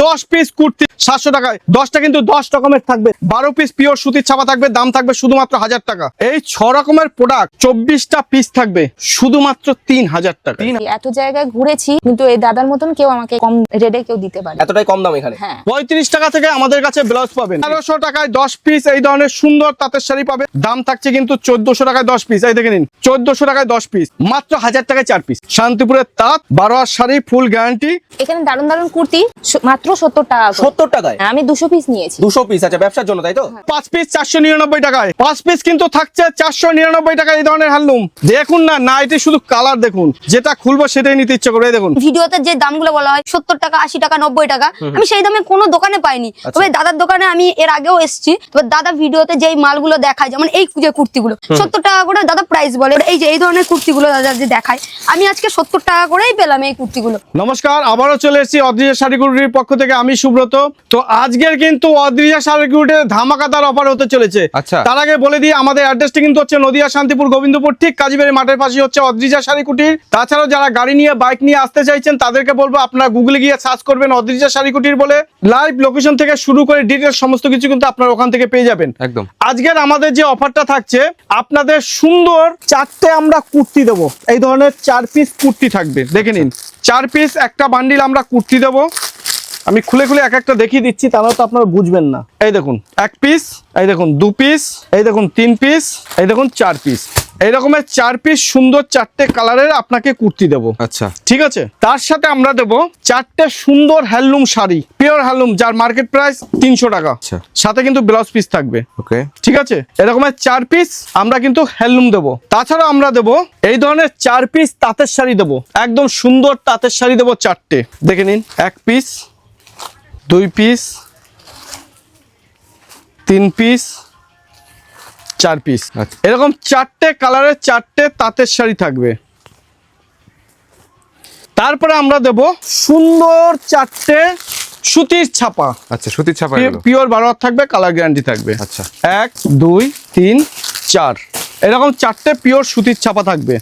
10 piece kurti 700 টাকায়। 10টা কিন্তু 10 রকমের থাকবে। 12 পিস পিওর সুতির ছাপা থাকবে, দাম থাকবে শুধুমাত্র 1000 টাকা। এই 6 রকমের প্রোডাক্ট 24টা পিস থাকবে শুধুমাত্র 3000 টাকা। এত জায়গায় ঘুরেছি কিন্তু এই দাদার মতন কেউ আমাকে কম রেটে কেউ দিতে পারে, এতটাই কম দাম এখানে। হ্যাঁ 35 টাকা থেকে আমাদের কাছে ব্লাউজ পাবেন। 1300 টাকায় 10 পিস এই ধরনের সুন্দর তাঁতের শাড়ি পাবে, দাম থাকছে কিন্তু 1400 টাকায় 10 পিস। এই দেখে নিন 1400 টাকায় 10 পিস, মাত্র 1000 টাকায় 4 পিস। শান্তিপুরের তাঁত 12 হাত শাড়ি, ফুল গ্যারান্টি। এখানে দারুন দারুন কুর্তি মাত্র 70 টাকা করে। 70 টাকায় আমি 200 পিস নিয়েছি। 200 পিস আছে ব্যবসার জন্য, তাই তো? 5 পিস 499 টাকায়, 5 পিস কিন্তু থাকছে 499 টাকায়। এই ধরনের হ্যান্ডলুম দেখুন না, নাইটি শুধু কালার দেখুন, যেটা খুলবো সেটাই নিতে ইচ্ছে করবে। দেখুন ভিডিওতে যে দামগুলো বলা হয় 70 টাকা 80 টাকা 90 টাকা, আমি সেই দামে কোনো দোকানে পাইনি। তবে দাদার দোকানে আমি এর আগেও এসেছি, তবে দাদা ভিডিওতে যেই মালগুলো দেখায়, যেমন এই যে কুর্তিগুলো 70 টাকা করে দাদা প্রাইস বলে। এই যে এই ধরনের কুর্তিগুলো দাদা যে দেখায়, আমি আজকে 70 টাকা করেই পেলাম এই কুর্তিগুলো। নমস্কার, আবারও চলে এসেছি অদ্রিজা শাড়িগুটির পক্ষ থেকে, আমি সুব্রত। তো আজকের কিন্তু অদ্রিজা শাড়িগুটির ধামাকাদার অফার হতে চলেছে। আচ্ছা। তার আগে বলে দিই, আমাদের অ্যাড্রেসটি কিন্তু হচ্ছে নদিয়া শান্তিপুর গোবিন্দপুর, ঠিক কাজীবাড়ি মাঠের পাশে হচ্ছে অদ্রিজা শাড়িকুটির। তাছাড়াও যারা গাড়ি নিয়ে বাইক নিয়ে আসতে চাইছেন তাদেরকে বলবো আপনারা গুগলে গিয়ে সার্চ করবেন অদ্রিজা শাড়িকুটির বলে, লাইভ লোকেশন থেকে শুরু করে ডিটেইলস সমস্ত কিছু কিন্তু আপনারা ওখান থেকে পেয়ে যাবেন। একদম। আজকের আমাদের যে অফারটা থাকছে, আপনাদের সুন্দর 4টে আমরা কুর্তি দেবো। এই ধরনের 4 পিস কুর্তি থাকবে, দেখে নিন 4 পিস একটা বান্ডিল আমরা কুর্তি দেবো। আমি খুলে খুলে এক একটা দেখিয়ে দিচ্ছি, তাহলে তো আপনারা বুঝবেন না। এই দেখুন 1 পিস, এই দেখুন 2 পিস, এই দেখুন 3 পিস, এই দেখুন 4 পিস। এই রকমের 4 পিস সুন্দর 4টে কালারের আপনাকে কুর্তি দেবো। আচ্ছা, ঠিক আছে, তার সাথে আমরা দেবো 4টে সুন্দর হ্যান্ডলুম শাড়ি, পিওর হ্যান্ডলুম, যার মার্কেট প্রাইস 300 টাকা। আচ্ছা। সাথে কিন্তু ব্লাউজ পিস থাকবে। ওকে। ঠিক আছে, এরকমের 4 পিস আমরা কিন্তু হ্যান্ডলুম দেবো। তাছাড়া আমরা দেবো এই ধরনের 4 পিস তাঁতের শাড়ি দেবো, একদম সুন্দর তাঁতের শাড়ি দেবো 4টে। দেখে নিন 1 পিস, 2 পিস, 3 পিস, 4 পিস। আচ্ছা। এরকম 4টে কালারের 4টে তাঁতের শাড়ি থাকবে। তারপরে আমরা দেব সুন্দর 4টে সুতির ছাপা। আচ্ছা, সুতির ছাপা এগুলো। পিওর 12 হাত থাকবে, কালার গ্যারান্টি থাকবে। আচ্ছা। 1 2 3 4 এরকম 4টে পিওর সুতির ছাপা থাকবে,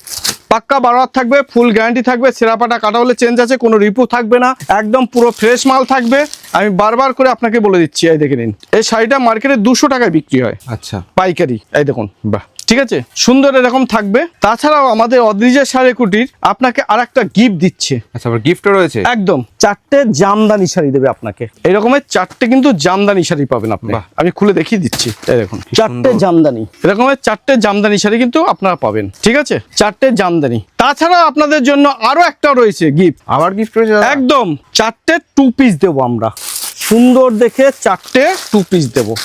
পাক্কা 12 হাত থাকবে, ফুল গ্যারান্টি থাকবে। সেরাপাটা কাটা হলে চেঞ্জ আছে, কোনো রিপু থাকবে না, একদম পুরো ফ্রেশ মাল থাকবে। আমি বারবার করে আপনাকে বলে দিচ্ছি। এই দেখে নিন, এই শাড়িটা মার্কেটে 200 টাকায় বিক্রি হয় আচ্ছা, পাইকারি। এই দেখুন, বাহ, ঠিক আছে, সুন্দর এরকম থাকবে। তাছাড়াও আমাদের অদ্রিজা শাড়িকুটির আপনাকে আরেকটা গিফট দিচ্ছে। আচ্ছা, আবার গিফটও রয়েছে। একদম 4টে জামদানি শাড়ি দেবে আপনাকে। এই রকমের 4টে কিন্তু জামদানি শাড়ি পাবেন আপনি। বাহ। আমি খুলে দেখিয়ে দিচ্ছি। এই দেখুন 4টে সুন্দর। জামদানি, এরকমের 4টে জামদানি শাড়ি কিন্তু আপনারা পাবেন। ঠিক আছে, 4টে জামদানি। তাছাড়া আপনাদের জন্য আরো একটা রয়েছে গিফট। আবার গিফট রয়েছে দাদা? একদম 4টে 2 পিস দেবো আমরা, সুন্দর দেখে 4টে 2 পিস দেবো।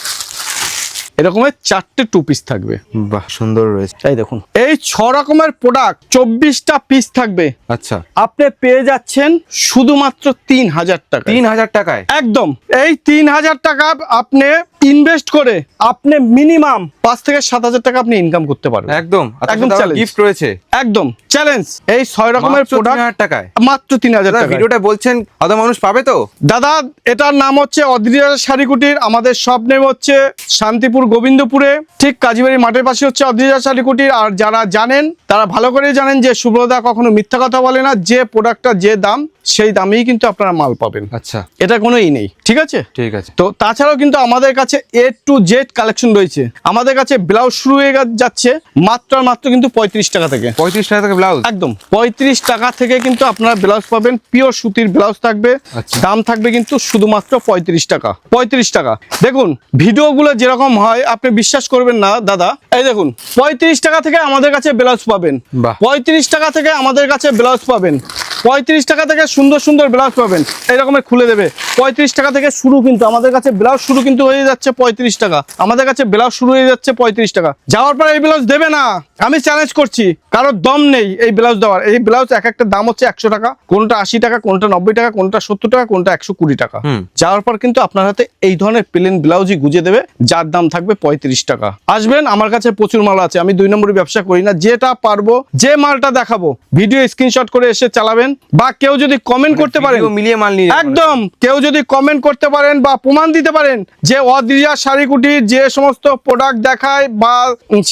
এরকমের 4টে 2 পিস থাকবে। বাহ, সুন্দর রয়েছে। এই দেখুন, এই 6 রকমের প্রোডাক্ট 24টা পিস থাকবে। আচ্ছা, আপনি পেয়ে যাচ্ছেন শুধুমাত্র 3000 টাকা। 3000 টাকায়? একদম। এই 3000 টাকা আপনি ইনভেস্ট করে আপনি মিনিমাম 5 থেকে 7000 টাকা আপনি ইনকাম করতে পারবেন। একদম, একদম challenge। গিফট রয়েছে। একদম চ্যালেঞ্জ। এই 6 রকমের মাত্র প্রোডাক্ট 3000 টাকায়? মাত্র 3000 দাদা টাকা। ভিডিওটা বলছেন আদা মানুষ পাবে তো? দাদা এটার নাম হচ্ছে অদ্রিজা শাড়িকুটির। আমাদের সব নেম হচ্ছে শান্তিপুর গোবিন্দপুরে, ঠিক কাজীবাড়ি মাঠের পাশে হচ্ছে অদ্রিজা শাড়িকুটির। আর যারা জানেন তারা ভালো করে জানেন যে সুব্রতদা কখনো মিথ্যা কথা বলে না। যে প্রোডাক্টটা যে দাম সেই দামেই কিন্তু আপনারা মাল পাবেন। আচ্ছা, এটা কোনো ই নেই। ঠিক আছে, ঠিক আছে। তো তাছাড়াও কিন্তু আমাদের কাছে A to Z কালেকশন রয়েছে। আমাদের কাছে ব্লাউজ শুরু হয়ে যাচ্ছে মাত্র আর মাত্র কিন্তু 35 টাকা থেকে। 35 টাকা থেকে ব্লাউজ? একদম 35 টাকা থেকে কিন্তু আপনারা ব্লাউজ পাবেন, পিওর সুতির ব্লাউজ থাকবে। আচ্ছা। দাম থাকবে কিন্তু শুধুমাত্র 35 টাকা। 35 টাকা। দেখুন ভিডিওগুলো যেরকম হয় আপনি বিশ্বাস করবেন না দাদা। এই দেখুন 35 টাকা থেকে আমাদের কাছে ব্লাউজ পাবেন। বাহ। 35 টাকা থেকে আমাদের কাছে ব্লাউজ পাবেন। 35 টাকা থেকে সুন্দর সুন্দর ব্লাউজ পাবেন। এরকমের খুলে দেবে 35 টাকা থেকে শুরু, কিন্তু আমাদের কাছে ব্লাউজ শুরু কিন্তু হয়ে যাচ্ছে 35 টাকা। আমাদের কাছে ব্লাউজ শুরু হয়ে যাচ্ছে 35 টাকা। যাওয়ার পর এই ব্লাউজ দেবে না, আমি চ্যালেঞ্জ করছি, কারোর দম নেই এই ব্লাউজ দেওয়ার। এই ব্লাউজ এক একটা দাম হচ্ছে 100 টাকা, কোনটা 80 টাকা, কোনটা 90 টাকা, কোনটা 70 টাকা, কোনটা 120 টাকা। যাওয়ার পর কিন্তু আপনার হাতে এই ধরনের প্লেন ব্লাউজই গুজে দেবে, যার দাম থাকবে 35 টাকা। আসবেন, আমার কাছে প্রচুর মাল আছে। আমি 2 নম্বরের ব্যবসা করি না, যেটা পারবো যে মালটা দেখাবো ভিডিও স্ক্রিনশট করে এসে চালাবেন। বা কেউ যদি কমেন্ট করতে পারেন, ভিডিও মিলিয়ে মাল নিয়ে যাবেন। একদম কেউ যদি কমেন্ট করতে পারেন বা প্রমাণ দিতে পারেন যে অদ্রিজা শাড়ি কুটির যে সমস্ত প্রোডাক্ট দেখায় বা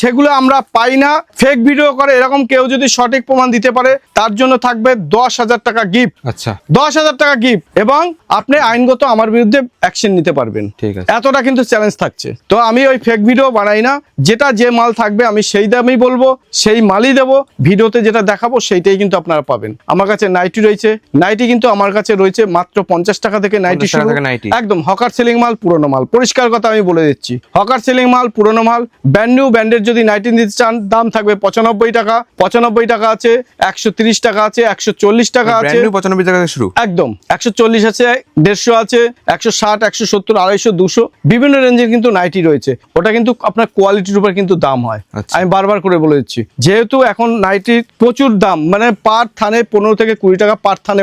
সেগুলো আমরা পাই না, ফেক ভিডিও করে, এরকম কেউ যদি সঠিক প্রমাণ দিতে পারে তার জন্য থাকবে 10,000 টাকা গিফট। আচ্ছা 10,000 টাকা গিফট, এবং আপনি আইনগত আমার বিরুদ্ধে অ্যাকশন নিতে পারবেন। ঠিক আছে। এতটা কিন্তু চ্যালেঞ্জ থাকছে। তো আমি ওই ফেক ভিডিও বানাই না, যেটা যে মাল থাকবে আমি সেই দামেই বলবো, সেই মালই দেবো, ভিডিওতে যেটা দেখাবো সেইটাই কিন্তু আপনারা পাবেন। আমার কাছে নাইটি রয়েছে, নাইটি কিন্তু আমার কাছে রয়েছে মাত্র 50 টাকা থেকে নাইটি 50 টাকা শুরু। থেকে নাইটি। একদম হকার সেলিং মাল, পুরনো মাল, পরিষ্কার কথা আমি বলে দিচ্ছি, হকার সেলিং মাল, পুরনো মাল। ব্র্যান্ড নিউ ব্র্যান্ডের যদি নাইটি নিতে চান দাম থাকবে 95 টাকা, 95 টাকা আছে, 130 টাকা আছে, 140 টাকা আছে, ব্র্যান্ড নিউ 95 টাকা থেকে শুরু। একদম 140 আছে, 150 আছে, 160, 170, 250, 200 বিভিন্ন রেঞ্জের কিন্তু নাইটি রয়েছে। ওটা কিন্তু আপনার কোয়ালিটির উপর কিন্তু দাম হয়। আচ্ছা। আমি বারবার করে বলে দিচ্ছি, যেহেতু এখন নাইটির প্রচুর দাম, মানে পার থানে 15 থেকে 20 টাকা পার থানে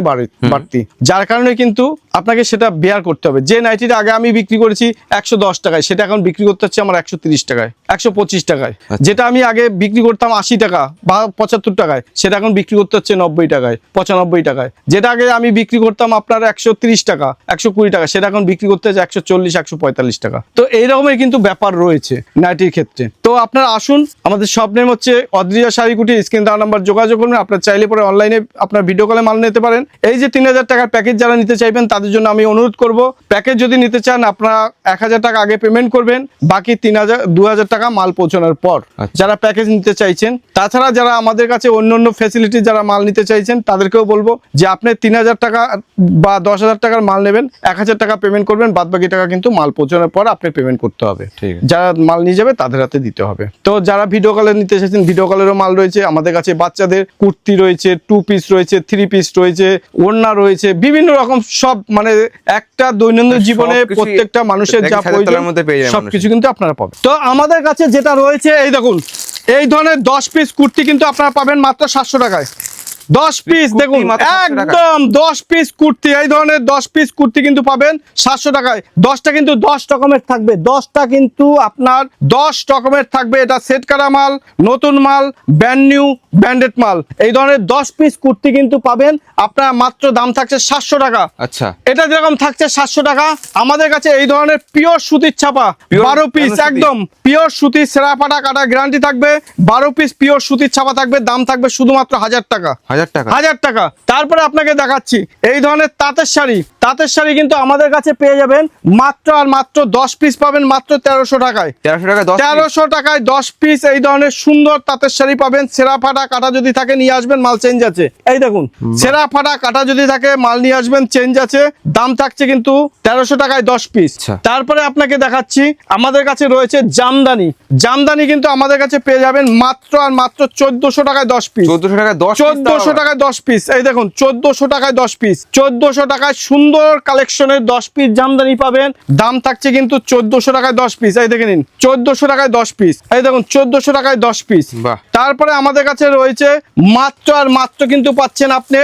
বাড়তি, যার কারণে কিন্তু আপনাকে সেটা বেয়ার করতে হবে। যে নাইটিটা আগে আমি বিক্রি করেছি 110 টাকায়, সেটা এখন বিক্রি করতে হচ্ছে আমার 130 টাকায়, 125 টাকায়। যেটা আমি আগে বিক্রি করতাম 80 টাকা বা 75 টাকায়, সেটা এখন বিক্রি করতে হচ্ছে 90 টাকায়, 95 টাকায়। যেটা আগে আমি বিক্রি করতাম আপনার 130 টাকা, 120 টাকা, সেটা এখন বিক্রি করতে হচ্ছে 140, 145 টাকা। তো এই রকমের কিন্তু ব্যাপার রয়েছে নাইটির ক্ষেত্রে। তো আপনারা আসুন, আমাদের শপ নেম হচ্ছে অদ্রিজা শাড়ি কুটির, স্ক্রিন দেওয়া নাম্বার যোগাযোগ করবেন। আপনার চাইলে পরে অনলাইনে আপনার ভিডিও কলে মাল নিতে পারেন। এই যে 3000 টাকার প্যাকেজ যারা নিতে চাইবেন তাদের জন্য আমি অনুরোধ করব, প্যাকেজ যদি নিতে চান আপনারা 1000 টাকা আগে পেমেন্ট করবেন, বাকি 2000 টাকা মাল পৌঁছানোর পর। যারা প্যাকেজ নিতে চাইছেন, তাছাড়া যারা আমাদের কাছে অন্য ফ্যাসিলিটি যারা মাল নিতে চাইছেন তাদেরকেও বলবো যে আপনি 3000 টাকা বা 10,000 টাকার মাল নেবেন, 1000 টাকা পেমেন্ট করবেন, বাদ বাকি টাকা কিন্তু মাল পৌঁছানোর পর আপনি পেমেন্ট করতে হবে। ঠিক আছে। যারা মাল নিয়ে যাবে তাদের হাতে দিতে হবে। তো যারা ভিডিও কলে নিতে এসেছেন, ভিডিও কলেরও মাল রয়েছে আমাদের কাছে। বাচ্চাদের কুর্তি রয়েছে, 2 পিস রয়েছে, 3 পিস রয়েছে, ওড়না রয়েছে, বিভিন্ন রকম সব, মানে একটা দৈনন্দিন জীবনে সবকিছুই প্রত্যেকটা মানুষের যা 1000 প্রয়োজন তলার মধ্যে পেয়ে যাবে সবকিছু কিন্তু আপনারা পাবেন। তো আমাদের কাছে যেটা রয়েছে এই দেখুন, এই ধরনের 10 পিস কুর্তি কিন্তু আপনারা পাবেন মাত্র 700 টাকায়। 10 পিস দেখুন, মাত্র 700 টাকা। একদম 10 পিস কুর্তি, এই ধরনের 10 পিস কুর্তি কিন্তু পাবেন 700 টাকায়। 10টা কিন্তু 10 রকমের থাকবে, 10টা কিন্তু আপনার 10 রকমের থাকবে। এটা সেট করা মাল, নতুন মাল, ব্র্যান্ড নিউ ব্র্যান্ডেড মাল। এই ধরনের 10 পিস কুর্তি কিন্তু পাবেন আপনার মাত্র দাম থাকছে 700 টাকা। আচ্ছা এটা যেরকম থাকছে 700 টাকা, আমাদের কাছে এই ধরনের পিওর সুতির ছাপা 12 পিস, একদম পিওর সুতির সেরা ফাটা কাটা গ্যারান্টি থাকবে। 12 পিস পিওর সুতির ছাপা থাকবে, দাম থাকবে শুধুমাত্র 1000 টাকা। 1000 টাকা। 1000 টাকা। তারপরে আপনাকে দেখাচ্ছি এই ধরনের তাঁতের শাড়ি। তাঁতের শাড়ি কিন্তু আমাদের কাছে পেয়ে যাবেন মাত্র আর মাত্র 10 পিস পাবেন মাত্র 1300 টাকায়। 1300 টাকা 10 1300 টাকায় 10 পিস এই ধরনের সুন্দর তাঁতের শাড়ি পাবেন। সেরা ফাটা কাটা যদি থাকে নিয়ে আসবেন, মাল চেঞ্জ আছে। এই দেখুন, সেরা ফাটা কাটা যদি থাকে মাল নিয়ে আসবেন, চেঞ্জ আছে। দাম থাকছে কিন্তু 1300 টাকায় 10 পিস। আচ্ছা। তারপরে আপনাকে দেখাচ্ছি আমাদের কাছে রয়েছে জামদানি। জামদানি কিন্তু আমাদের কাছে পেয়ে যাবেন মাত্র আর মাত্র 1400 টাকায় 10 পিস। 1400 টাকা 10 1400 টাকায় 10 পিস। এই দেখুন 1400 টাকায় 10 পিস। 1400 টাকায় সুন্দর কালেকশনের 10 পিস জামদানি পাবেন। দাম থাকছে কিন্তু 1400 টাকায় 10 পিস। এই দেখে নিন, 1400 টাকায় 10 পিস। এই দেখুন 1400 টাকায় 10 পিস। বাহ। তারপরে আমাদের কাছে রয়েছে মাত্র আর মাত্র কিন্তু পাচ্ছেন আপনি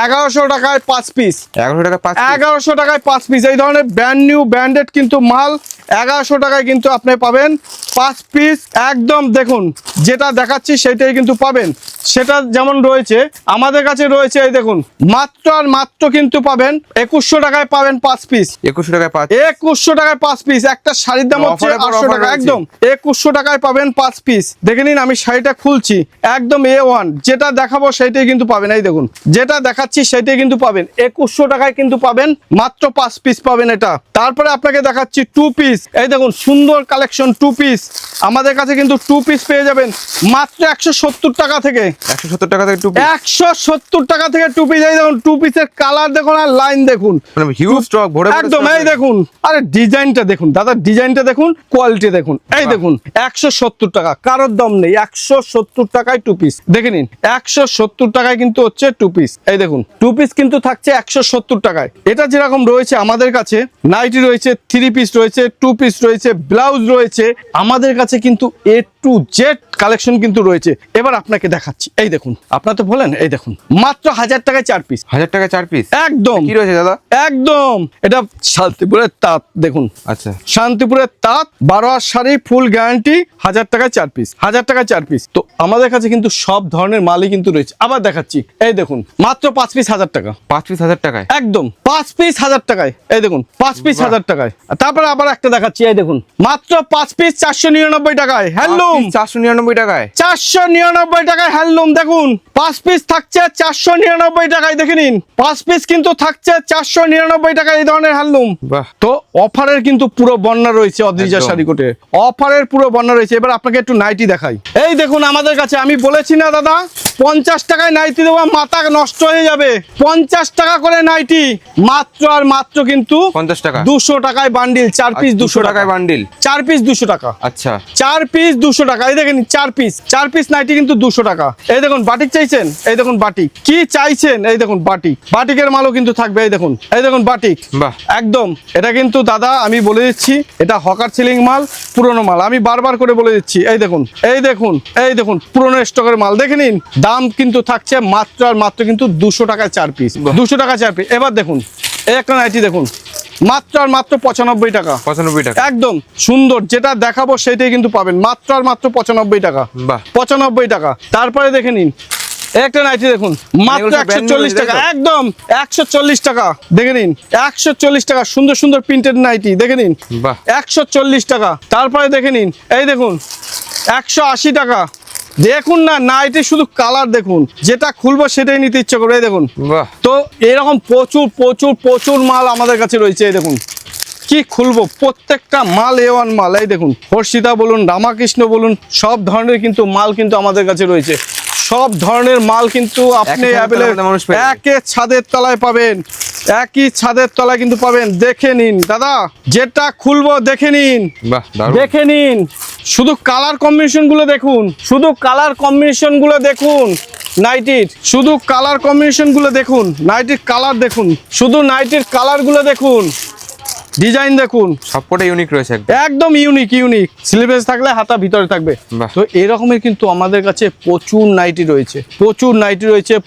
1100 টাকায় 5 পিস। 1100 টাকা 5 1100 টাকায় 5 পিস। এই ধরনের ব্র্যান্ড নিউ ব্র্যান্ডেড কিন্তু মাল 1100 টাকায় কিন্তু আপনি পাবেন 5 পিস। একদম দেখুন, যেটা দেখাচ্ছি সেটাই কিন্তু পাবেন। সেটা যেমন রয়েছে আমাদের কাছে রয়েছে, এই দেখুন মাত্র আর মাত্র কিন্তু পাবেন 2100 টাকায় পাবেন 5 পিস। 2100 টাকা 5 2100 টাকায় 5 পিস। একটা শাড়ির দাম হচ্ছে Offer এর পর 800 offer টাকা। রয়েছে। একদম 2100 টাকায় পাবেন 5 পিস। দেখে নিন, আমি শাড়িটা খুলছি, একদম A1 যেটা দেখাবো সেটাই কিন্তু পাবেন। এই দেখুন, যেটা দেখাচ্ছি সেটাই কিন্তু পাবেন 2100 টাকায় কিন্তু পাবেন মাত্র 5 পিস পাবেন এটা। তারপরে আপনাকে দেখাচ্ছি 2 পিস। এই দেখুন সুন্দর কালেকশন 2 পিস। আমাদের কাছে কিন্তু 2 পিস পেয়ে যাবেন মাত্র 170 টাকা থেকে। 170 টাকা থেকে 2 পিস। 170 টাকা থেকে 2 পিস। এই দেখুন 2 পিসের কালার দেখুন আর লাইন দেখুন, মানে হিউজ স্টক ভরে ভরে একদম। stock এই রয়েছে। দেখুন, আরে ডিজাইনটা দেখুন দাদা, ডিজাইনটা দেখুন, কোয়ালিটি দেখুন। এই দেখুন 170 টাকা, কারোর দাম নেই। 170 টাকায় 2 পিস। দেখে নিন 170 টাকায় কিন্তু হচ্ছে 2 পিস। এই দেখুন 2 পিস কিন্তু থাকছে 170 টাকায়। এটা যেরকম রয়েছে আমাদের কাছে নাইটি রয়েছে, 3 পিস রয়েছে, টু পিস রয়েছে, ব্লাউজ রয়েছে, আমাদের কাছে কিন্তু এ টু জেড কালেকশন কিন্তু রয়েছে। এবার আপনাকে দেখাচ্ছি, এই দেখুন, আপনার তো বলেন, এই দেখুন মাত্র 1000 টাকায় 4 পিস। 1000 টাকা 4 পিস একদম কি রয়েছে দাদা? একদম এটা শান্তিপুরের তাঁত, দেখুন আচ্ছা, শান্তিপুরের তাঁত 12 হাত শাড়ি ফুল গ্যারান্টি, 1000 টাকায় 4 পিস, 1000 টাকায় 4 পিস। তো আমাদের কাছে কিন্তু সব ধরনের মালই কিন্তু রয়েছে। আবার দেখাচ্ছি, এই দেখুন মাত্র 5 পিস 1000 টাকা, 5 পিস 1000 টাকায়। একদম 5 পিস 1000 টাকায়, এই দেখুন 5 পিস 1000 টাকায়। আর তারপরে আবার একটা দেখাচ্ছি, এই দেখুন মাত্র 5 পিস 499 টাকায় হ্যান্ডলুম, 499 টাকায়, 499 টাকায় হ্যান্ডলুম। দেখুন 5 পিস থাকছে 499 টাকায়, দেখে নিন 5 পিস কিন্তু থাকছে 499 টাকায় এই ধরনের হ্যান্ডলুম। বাহ, তো অফারের কিন্তু পুরো বন্যা রয়েছে অদ্রিজা একদম। শাড়ি কোটে, অফারের পুরো বন্যা রয়েছে। এবার আপনাকে একটু নাইটি দেখাই, এই দেখুন আমাদের কাছে, আমি বলেছি না দাদা 50 টাকায় নাইটি দেবো, মাথা নষ্ট হয়ে যাবে। 50 টাকা করে নাইটি, মাত্র আর মাত্র কিন্তু 50 টাকা, 200 টাকায় বান্ডিল, 4 পিস 200 টাকায় বান্ডিল, 4 পিস 200 টাকা, আচ্ছা 4 পিস 200 টাকা। এই দেখেন 4 পিস নাইটি কিন্তু 200 টাকা। এই দেখুন বাটিক চাইছেন, এই দেখুন বাটিক কি চাইছেন, এই দেখুন বাটিক, বাটিকের মালও কিন্তু থাকবে, এই দেখুন বাটিক। বাহ, একদম এটা কিন্তু দাদা আমি বলে দিচ্ছি, এটা হকার সেলিং মাল, পুরনো মাল, আমি বারবার করে বলে দিচ্ছি। এই দেখুন পুরনো স্টকের মাল, দেখে নিন। দাম কিন্তু থাকছে মাত্র আর মাত্র কিন্তু 200 টাকায় 4 পিস, 200 টাকা 4 পিস। এবার দেখুন এই একটা নাইটি দেখুন, মাত্র আর মাত্র 95 টাকা, 95 টাকা, একদম সুন্দর, যেটা দেখাবো সেটাই কিন্তু পাবেন মাত্র আর মাত্র 95 টাকা, বাহ 95 টাকা। তারপরে দেখে নিন একটা নাইটি দেখুন মাত্র 140 টাকা, একদম 140 টাকা, দেখে নিন 140 টাকা, সুন্দর সুন্দর প্রিন্টেড নাইটি, দেখে নিন বাহ, 140 টাকা। তারপরে দেখে নিন, এই দেখুন 180 টাকা। দেখুন না নাইটি শুধু কালার দেখুন, যেটা খুলবো সেটাই নিতে ইচ্ছে করবে। এই দেখুন, বাহ, তো এরকম প্রচুর প্রচুর প্রচুর মাল আমাদের কাছে রয়েছে। এই দেখুন কি খুলবো, প্রত্যেকটা মাল A1 মাল। এই দেখুন হর্ষিতা বলুন, রামাকৃষ্ণ বলুন, সব ধরনের কিন্তু মাল কিন্তু আমাদের কাছে রয়েছে। সব ধরনের মাল কিন্তু আপনি একই ছাদের তলায় মানুষ পেয়ে যাবে। একে ছাদের তলায় পাবেন, একই ছাদের তলায় কিন্তু পাবেন। দেখে নিন দাদা, যেটা খুলবো দেখে নিন, বাহ দারুণ, দেখে নিন, শুধু কালার কম্বিনেশন গুলো দেখুন, শুধু কালার কম্বিনেশন গুলো দেখুন নাইটির, শুধু কালার কম্বিনেশন গুলো দেখুন, নাইটির কালার দেখুন, শুধু নাইটির কালার গুলো দেখুন, ডিজাইন দেখুন, সবকটা ইউনিক রয়েছে একদম। একদম ইউনিক। স্লিভেজ থাকলে হাতা ভিতরে থাকবে। বাহ। তো এরকমের কিন্তু আমাদের কাছে প্রচুর নাইটি রয়েছে,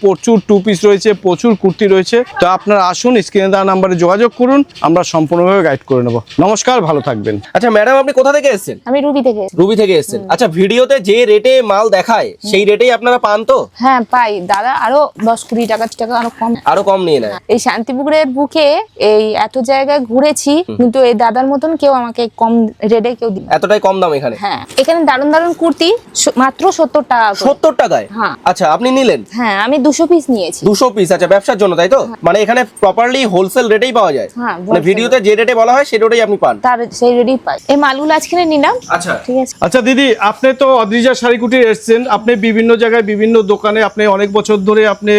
প্রচুর টু পিস রয়েছে, প্রচুর কুর্তি রয়েছে। তো আপনারা আসুন, স্ক্রিনে দেওয়া নাম্বারে যোগাযোগ করুন, আমরা সম্পূর্ণভাবে গাইড করে নেব। নমস্কার, ভালো থাকবেন। আচ্ছা ম্যাডাম, আপনি কোথা থেকে এসেছেন? আমি রুবি থেকে। রুবি থেকে এসেছেন। আচ্ছা, ভিডিওতে যে রেটে মাল দেখায় সেই রেটেই আপনারা পান তো? হ্যাঁ পাই দাদা, আরো 10-20 টাকা আরো কম। আরো কম নিয়ে নেয়? এই শান্তিপুরের বুকে এই এত জায়গায় ঘুরেছি, কিন্তু এই দাদার মতন কেউ আমাকে কম রেটে কেউ দিবে। এতটাই কম দাম এখানে? হ্যাঁ, এখানে দারুন দারুন কুর্তি মাত্র 70 টাকা করে। 70 টাকায়? হ্যাঁ। আচ্ছা, আপনি নিলেন? হ্যাঁ, আমি 200 পিস নিয়েছি। 200 পিস? আচ্ছা, ব্যবসার জন্য তাই তো? মানে এখানে প্রপারলি হোলসেল রেটেই পাওয়া যায়? হ্যাঁ, মানে ভিডিওতে যে রেটে বলা হয় সেই রেটেই আপনি পান? তার সেই রেটেই পাই। এই মালগুলো আজকে নিলাম। আচ্ছা ঠিক আছে। আচ্ছা দিদি, আপনি তো অদ্রিজা শাড়ি কুটির এসেছেন, আপনি বিভিন্ন জায়গায় বিভিন্ন দোকানে আপনি অনেক বছর ধরে আপনি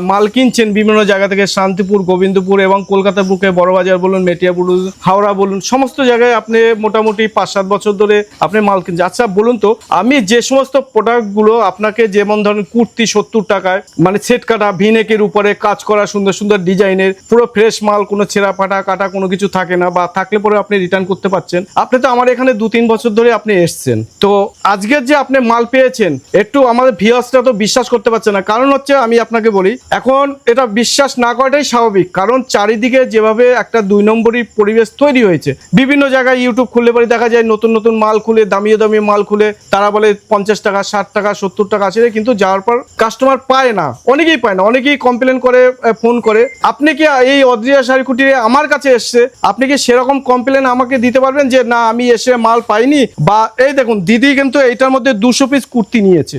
মাল কিনছেন বিভিন্ন জায়গা থেকে, শান্তিপুর, গোবিন্দপুর এবং কলকাতা বুকে বড়বাজার বলুন, মেটিয়া বলুন, হাওড়া বলুন, সমস্ত জায়গায় আপনি মোটামুটি 5-7 বছর ধরে আপনি মাল কিনছেন। আচ্ছা বলুন তো, আমি যে সমস্ত প্রোডাক্টগুলো আপনাকে, যেমন ধরেন কুর্তি 70 টাকায়, মানে সেট কাটা ভিনেকের উপরে কাজ করা সুন্দর সুন্দর ডিজাইনের, পুরো ফ্রেশ মাল, কোনো ছেঁড়া ফাটা কাটা কোনো কিছু থাকে না, বা থাকলে পরে আপনি রিটার্ন করতে পারছেন। আপনি তো আমার এখানে 2-3 বছর ধরে আপনি এসছেন, তো আজকের যে আপনি মাল পেয়েছেন, একটু আমাদের ভিউয়ার্সরা তো বিশ্বাস করতে পারছে না। কারণ হচ্ছে, আমি আপনাকে বলি, এখন এটা বিশ্বাস না করাটাই স্বাভাবিক, কারণ চারিদিকে যেভাবে একটা 2 নম্বরই পরিবেশ তৈরি হয়েছে। বিভিন্ন জায়গায় ইউটিউব খুললে পরে দেখা যায় নতুন নতুন মাল খুলে, দামিয়ে দামিয়ে মাল খুলে, তারা বলে 50 টাকা, 60 টাকা, 70 টাকা আছে, কিন্তু যাওয়ার পর কাস্টমার পায় না, অনেকেই পায় না, অনেকেই কমপ্লেন করে, ফোন করে। আপনি কি এই অদ্রিজা শাড়ি কুটিরে আমার কাছে এসছে, আপনি কি সেরকম কমপ্লেন আমাকে দিতে পারবেন যে না আমি এসে মাল পাইনি? বা এই দেখুন দিদি কিন্তু এইটার মধ্যে 200 পিস কুর্তি নিয়েছে,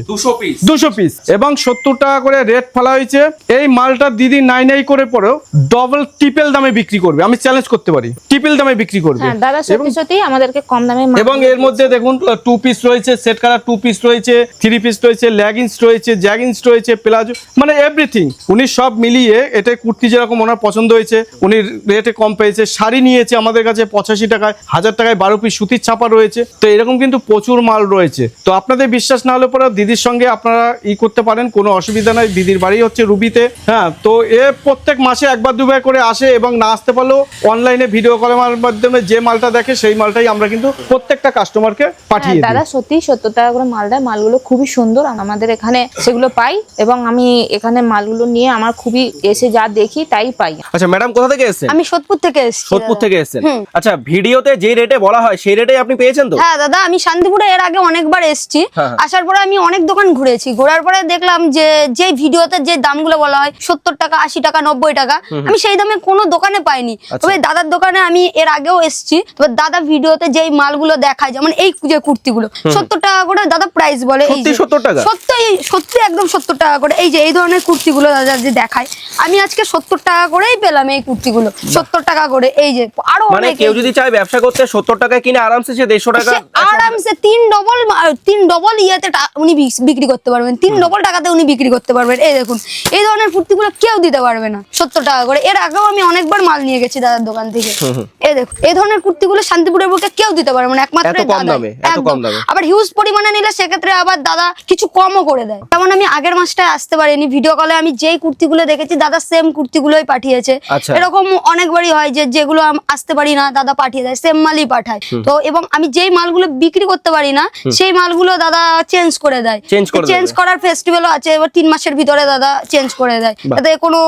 200 পিস, এবং 70 টাকা করে রেট ফেলা হয়েছে। এই মালটা দিদি নাই করে পরেও ডবল ট্রিপল দামে বিক্রি করবে, আমি চ্যালেঞ্জ করতে পারি, ট্রিপল দামে বিক্রি করবে। হ্যাঁ দাদা, সত্যি সত্যি আমাদেরকে কম দামে এবং এর মধ্যে দেখুন 2 পিস রয়েছে, সেট কালার 2 পিস রয়েছে, 3 পিস রয়েছে, লেগিংস রয়েছে, জ্যাগিংস রয়েছে, প্লাজো, মানে এভরিথিং। উনি সব মিলিয়ে, এটা কুর্তি যেরকম ওনার পছন্দ হয়েছে, উনি রেটে কম পেয়েছে। শাড়ি নিয়েছে আমাদের কাছে 85 টাকায়, 1000 টাকায় 12 পিস সুতির ছাপা রয়েছে। তো এরকম কিন্তু প্রচুর মাল রয়েছে। তো আপনাদের বিশ্বাস না হলে পরে দিদির সঙ্গে আপনারা করতে পারেন, কোনো অসুবিধা নাই। দিদির বাড়ি হচ্ছে রুবিতে। হ্যাঁ, তো এ প্রত্যেক মাসে 1-2 বার করে আসে, এবং না আসতে পারলেও অনলাইনে ভিডিও ভিডিও কলের মাধ্যমে যে মালটা দেখে সেই মালটাই আমরা কিন্তু প্রত্যেকটা কাস্টমারকে পাঠিয়ে দিই। দাদা সত্যি 70 টাকা করে মাল দেয়, মালগুলো খুবই সুন্দর, আমাদের এখানে সেগুলো পাই এবং আমি এখানে মালগুলো নিয়ে আমার খুবই এসে যা দেখি তাই পাই। আচ্ছা ম্যাডাম কোথা থেকে এসেছেন? আমি সোদপুর থেকে এসেছি। সোদপুর দাদা। থেকে এসেছেন। আচ্ছা ভিডিওতে যে রেটে বলা হয় সেই রেটেই আপনি পেয়েছেন তো? হ্যাঁ দাদা, আমি শান্তিপুরে এর আগে অনেকবার এসেছি। হ্যাঁ। আসার পরে আমি অনেক দোকান ঘুরেছি, ঘোরার পরে দেখলাম যে ভিডিওতে যে দামগুলো বলা হয় 70 টাকা 80 টাকা 90 টাকা, আমি সেই দামে কোনো দোকানে পাইনি। তবে দাদার দোকানে আমি এর আগেও এসেছি। তবে দাদা ভিডিওতে যেই মালগুলো দেখায়, যেমন এই যে কুর্তিগুলো 70 টাকা করে দাদা প্রাইস বলে। এই সত্যি যে 70 টাকা? সত্যি একদম 70 টাকা করে। এই যে এই ধরনের কুর্তিগুলো দাদা যে দেখায়, আমি আজকে 70 টাকা করেই পেলাম এই কুর্তিগুলো, 70 টাকা করে। এই যে আরো মানে অনেক, কেউ যদি চায় ব্যবসা করতে 70 টাকায় কিনে আরামসে সে 150 টাকা সে আরামসে তিন ডবল ইয়েতে উনি বিক্রি করতে পারবেন, 3 ডবল টাকাতে উনি বিক্রি করতে পারবেন। এই দেখুন এই ধরনের কুর্তিগুলো কেউ দিতে পারবে না 70 টাকা করে। এর আগেও আমি অনেকবার মাল নিয়ে গেছি দাদার দোকান থেকে। এই দেখুন এই ধরনের কুর্তিগুলো শান্তিপুরের বুকে কেউ দিতে পারবে না, একমাত্র এত কম দাদা। দামে, এত কম দামে। আবার হিউজ পরিমাণে নিলে সেক্ষেত্রে আবার দাদা কিছু কমও করে দেয়। যেমন আমি আগের মাসটায় আসতে পারিনি, ভিডিও কলে আমি যেই কুর্তিগুলো দেখেছি দাদা সেম কুর্তিগুলোই পাঠিয়েছে। আচ্ছা। এরকম অনেকবারই হয় যে যেগুলো আসতে পারি না দাদা পাঠিয়ে দেয়, সেম মালই পাঠায়। তো এবং আমি যেই মালগুলো বিক্রি করতে পারি না সেই মালগুলো দাদা চেঞ্জ করে দেয়। Change করে চেঞ্জ দেবে। করার ফেস্টিভ্যালও আছে, এবার 3 মাসের ভিতরে দাদা চেঞ্জ করে দেয়। বাহ। তাতে কোনো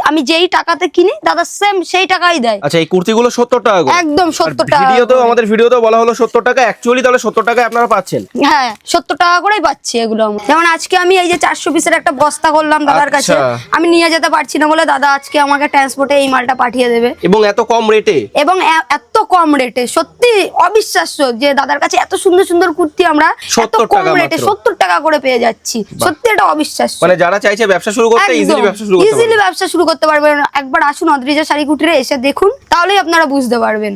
আমি যেই টাকাতে কিনি দাদা সেম সেই টাকাই দেয়। আচ্ছা এই কুর্তিগুলো 70 টাকা করে? একদম 70 টাকা ভিডিওতেও করে। আমাদের ভিডিওতেও বলা হলো 70 টাকা, অ্যাকচুয়ালি তাহলে 70 টাকায় আপনারা পাচ্ছেন? হ্যাঁ 70 টাকা করেই পাচ্ছি এগুলো আমরা। যেমন আজকে আমি এই যে 400 পিসের একটা বস্তা করলাম দাদার কাছে, আচ্ছা। আমি নিয়ে যেতে পারছি না বলে দাদা আজকে আমাকে ট্রান্সপোর্টে এই মালটা পাঠিয়ে দেবে। এবং এত কম রেটে? এবং এত কম রেটে, সত্যি অবিশ্বাস্য যে দাদার কাছে এত সুন্দর সুন্দর কুর্তি আমরা এত 70 কম টাকা রেটে মাত্র। 70 টাকা করে পেয়ে যাচ্ছি। সত্যি এটা অবিশ্বাস্য। মানে যারা চাইছে ব্যবসা শুরু করতে ইজিলি ব্যবসা শুরু করতে ইজিলি পারবে। ব্যবসা শুরু করতে পারবেন। একবার আসুন অদ্রিজা শাড়ি কুটিরে এসে দেখুন, তাহলেই আপনারা বুঝতে পারবেন।